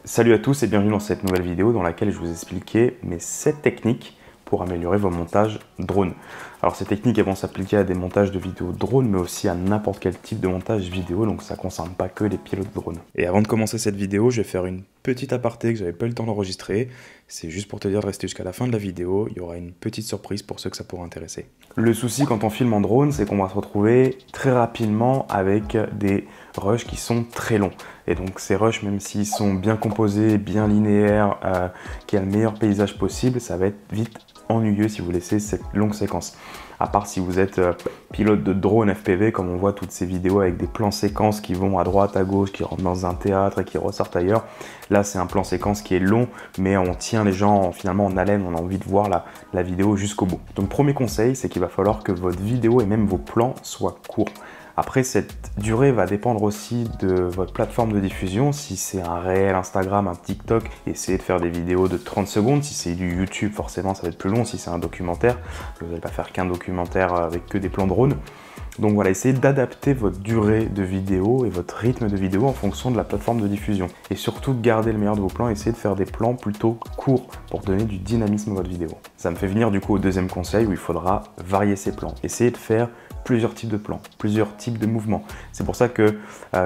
Salut à tous et bienvenue dans cette nouvelle vidéo dans laquelle je vous expliquais mes 7 techniques pour améliorer vos montages drone. Alors ces techniques elles vont s'appliquer à des montages de vidéos drone mais aussi à n'importe quel type de montage vidéo, donc ça ne concerne pas que les pilotes drone. Et avant de commencer cette vidéo, je vais faire une petite aparté que j'avais pas eu le temps d'enregistrer. C'est juste pour te dire de rester jusqu'à la fin de la vidéo, il y aura une petite surprise pour ceux que ça pourrait intéresser. Le souci quand on filme en drone, c'est qu'on va se retrouver très rapidement avec des rushs qui sont très longs. Et donc ces rushs, même s'ils sont bien composés, bien linéaires, qui a le meilleur paysage possible, ça va être vite ennuyeux si vous laissez cette longue séquence. À part si vous êtes pilote de drone FPV, comme on voit toutes ces vidéos avec des plans séquences qui vont à droite, à gauche, qui rentrent dans un théâtre et qui ressortent ailleurs. Là, c'est un plan séquence qui est long, mais on tient les gens finalement en haleine, on a envie de voir la vidéo jusqu'au bout. Donc premier conseil, c'est qu'il va falloir que votre vidéo et même vos plans soient courts. Après, cette durée va dépendre aussi de votre plateforme de diffusion. Si c'est un réel Instagram, un TikTok, essayez de faire des vidéos de 30 secondes. Si c'est du YouTube, forcément, ça va être plus long. Si c'est un documentaire, vous n'allez pas faire qu'un documentaire avec que des plans drone. Donc voilà, essayez d'adapter votre durée de vidéo et votre rythme de vidéo en fonction de la plateforme de diffusion. Et surtout, de garder le meilleur de vos plans, essayez de faire des plans plutôt courts pour donner du dynamisme à votre vidéo. Ça me fait venir du coup au deuxième conseil où il faudra varier ses plans. Essayez de faire plusieurs types de plans, plusieurs types de mouvements. C'est pour ça que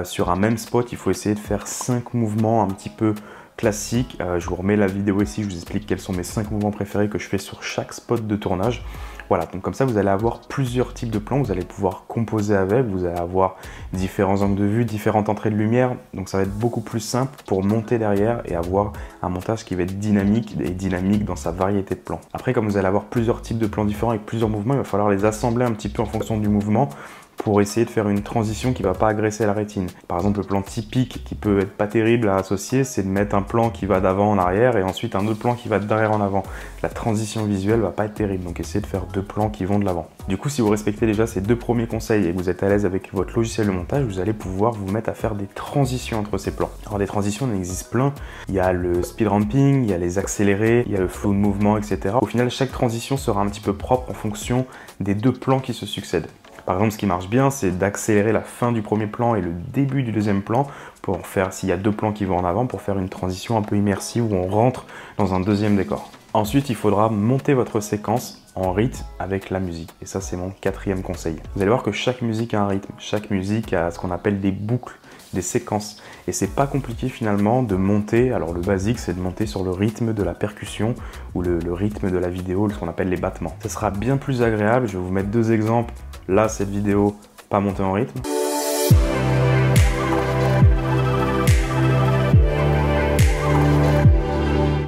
sur un même spot, il faut essayer de faire 5 mouvements un petit peu classiques. Je vous remets la vidéo ici, je vous explique quels sont mes 5 mouvements préférés que je fais sur chaque spot de tournage. Voilà, donc comme ça, vous allez avoir plusieurs types de plans, vous allez pouvoir composer avec, vous allez avoir différents angles de vue, différentes entrées de lumière, donc ça va être beaucoup plus simple pour monter derrière et avoir un montage qui va être dynamique et dynamique dans sa variété de plans. Après, comme vous allez avoir plusieurs types de plans différents avec plusieurs mouvements, il va falloir les assembler un petit peu en fonction du mouvement pour essayer de faire une transition qui ne va pas agresser la rétine. Par exemple, le plan typique qui peut être pas terrible à associer, c'est de mettre un plan qui va d'avant en arrière et ensuite un autre plan qui va d'arrière en avant. La transition visuelle va pas être terrible, donc essayez de faire 2 plans qui vont de l'avant. Du coup, si vous respectez déjà ces 2 premiers conseils et que vous êtes à l'aise avec votre logiciel de montage, vous allez pouvoir vous mettre à faire des transitions entre ces plans. Alors des transitions, il existe plein. Il y a le speed ramping, il y a les accélérés, il y a le flow de mouvement, etc. Au final, chaque transition sera un petit peu propre en fonction des 2 plans qui se succèdent. Par exemple, ce qui marche bien, c'est d'accélérer la fin du premier plan et le début du deuxième plan pour faire, s'il y a 2 plans qui vont en avant, pour faire une transition un peu immersive où on rentre dans un deuxième décor. Ensuite, il faudra monter votre séquence en rythme avec la musique. Et ça, c'est mon 4e conseil. Vous allez voir que chaque musique a un rythme. Chaque musique a ce qu'on appelle des boucles, des séquences. Et c'est pas compliqué finalement de monter. Alors le basique, c'est de monter sur le rythme de la percussion ou le rythme de la vidéo, ce qu'on appelle les battements. Ça sera bien plus agréable. Je vais vous mettre 2 exemples. Là, cette vidéo, pas montée en rythme.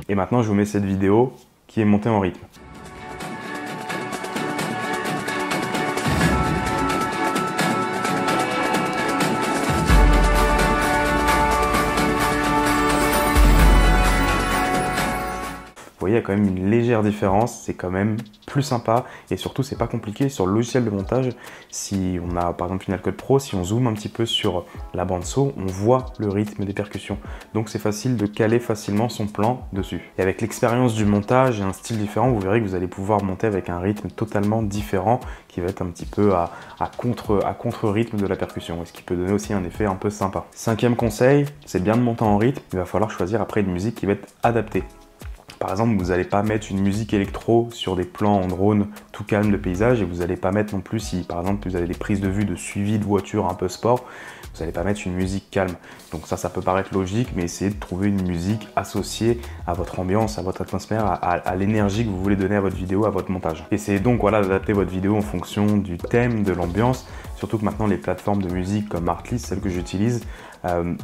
Et maintenant, je vous mets cette vidéo qui est montée en rythme. Vous voyez, il y a quand même une légère différence, c'est quand même plus sympa et surtout c'est pas compliqué sur le logiciel de montage. Si on a par exemple Final Cut Pro, si on zoome un petit peu sur la bande son, on voit le rythme des percussions. Donc c'est facile de caler facilement son plan dessus. Et avec l'expérience du montage et un style différent, vous verrez que vous allez pouvoir monter avec un rythme totalement différent qui va être un petit peu à contre-rythme de la percussion et ce qui peut donner aussi un effet un peu sympa. 5e conseil, c'est bien de monter en rythme, il va falloir choisir après une musique qui va être adaptée. Par exemple, vous n'allez pas mettre une musique électro sur des plans en drone tout calme de paysage et vous n'allez pas mettre non plus, si par exemple vous avez des prises de vue de suivi de voiture un peu sport, vous n'allez pas mettre une musique calme. Donc ça peut paraître logique, mais essayez de trouver une musique associée à votre ambiance, à votre atmosphère, à l'énergie que vous voulez donner à votre vidéo, à votre montage. Essayez donc voilà, d'adapter votre vidéo en fonction du thème, de l'ambiance, surtout que maintenant les plateformes de musique comme Artlist, celles que j'utilise,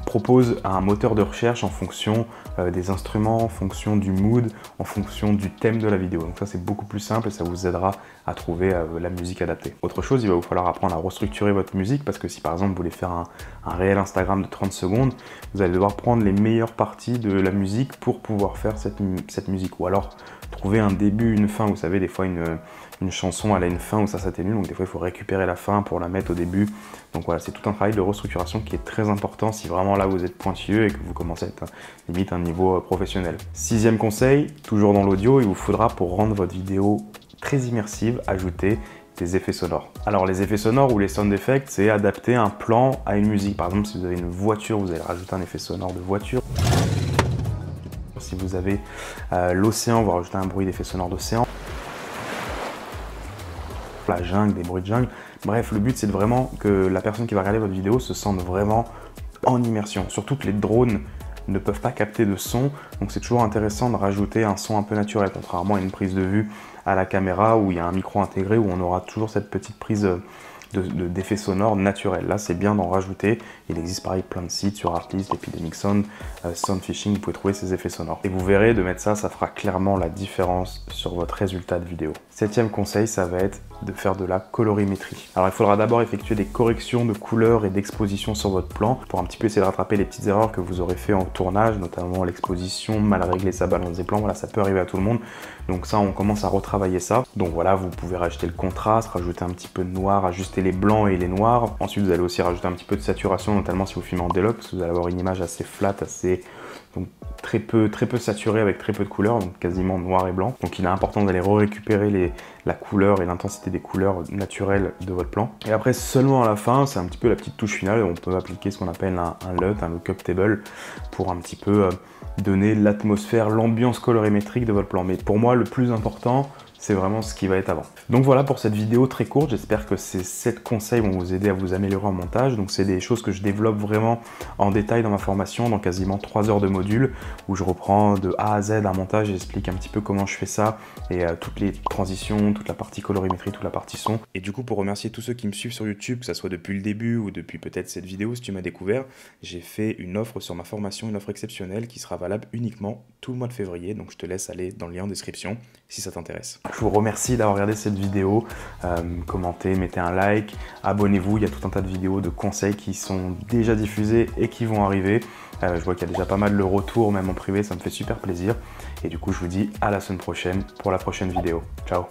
proposent un moteur de recherche en fonction des instruments, en fonction du mood, en fonction du thème de la vidéo. Donc ça c'est beaucoup plus simple et ça vous aidera à trouver la musique adaptée. Autre chose, il va vous falloir apprendre à restructurer votre musique parce que si par exemple vous voulez faire un réel Instagram de 30 secondes, vous allez devoir prendre les meilleures parties de la musique pour pouvoir faire cette musique. Ou alors trouver un début, une fin. Vous savez, des fois une chanson elle a une fin où ça s'atténue, donc des fois il faut récupérer la fin pour la mettre au début. Donc voilà, c'est tout un travail de restructuration qui est très important si vraiment là vous êtes pointilleux et que vous commencez à être limite à un niveau professionnel. 6e conseil, toujours dans l'audio, il vous faudra pour rendre votre vidéo très immersive, ajouter des effets sonores. Alors les effets sonores ou les sound effects, c'est adapter un plan à une musique. Par exemple, si vous avez une voiture, vous allez rajouter un effet sonore de voiture. Si vous avez l'océan, vous rajoutez un bruit d'effet sonore d'océan. La jungle, des bruits de jungle. Bref, le but c'est vraiment que la personne qui va regarder votre vidéo se sente vraiment en immersion. Surtout que les drones ne peuvent pas capter de son, donc c'est toujours intéressant de rajouter un son un peu naturel, contrairement à une prise de vue à la caméra où il y a un micro intégré, où on aura toujours cette petite prise d'effet sonore naturel. Là, c'est bien d'en rajouter. Il existe pareil plein de sites sur Artlist, Epidemic Sound, Soundfishing, vous pouvez trouver ces effets sonores. Et vous verrez, de mettre ça, ça fera clairement la différence sur votre résultat de vidéo. 7e conseil, ça va être de faire de la colorimétrie. Alors, il faudra d'abord effectuer des corrections de couleurs et d'exposition sur votre plan pour un petit peu essayer de rattraper les petites erreurs que vous aurez fait en tournage, notamment l'exposition, mal régler sa balance des plans. Voilà, ça peut arriver à tout le monde. Donc ça, on commence à retravailler ça. Donc voilà, vous pouvez rajouter le contraste, rajouter un petit peu de noir, ajuster les blancs et les noirs. Ensuite, vous allez aussi rajouter un petit peu de saturation, notamment si vous filmez en déloc, parce que vous allez avoir une image assez flat, assez donc très peu saturée avec très peu de couleurs, donc quasiment noir et blanc. Donc il est important d'aller récupérer la couleur et l'intensité des couleurs naturelles de votre plan. Et après, seulement à la fin, c'est un petit peu la petite touche finale, on peut appliquer ce qu'on appelle un LUT, un lookup table, pour un petit peu donner l'atmosphère, l'ambiance colorimétrique de votre plan. Mais pour moi, le plus important, c'est vraiment ce qui va être avant. Donc voilà pour cette vidéo très courte, j'espère que ces 7 conseils vont vous aider à vous améliorer en montage. Donc c'est des choses que je développe vraiment en détail dans ma formation, dans quasiment 3 heures de module, où je reprends de A à Z un montage et j'explique un petit peu comment je fais ça, et toutes les transitions, toute la partie colorimétrie, toute la partie son. Et du coup, pour remercier tous ceux qui me suivent sur YouTube, que ça soit depuis le début ou depuis peut-être cette vidéo, si tu m'as découvert, j'ai fait une offre sur ma formation, une offre exceptionnelle qui sera valable uniquement tout le mois de février. Donc je te laisse aller dans le lien en description si ça t'intéresse. Je vous remercie d'avoir regardé cette vidéo, commentez, mettez un like, abonnez-vous, il y a tout un tas de vidéos de conseils qui sont déjà diffusées et qui vont arriver. Je vois qu'il y a déjà pas mal de retours, même en privé, ça me fait super plaisir. Et du coup, je vous dis à la semaine prochaine pour la prochaine vidéo. Ciao!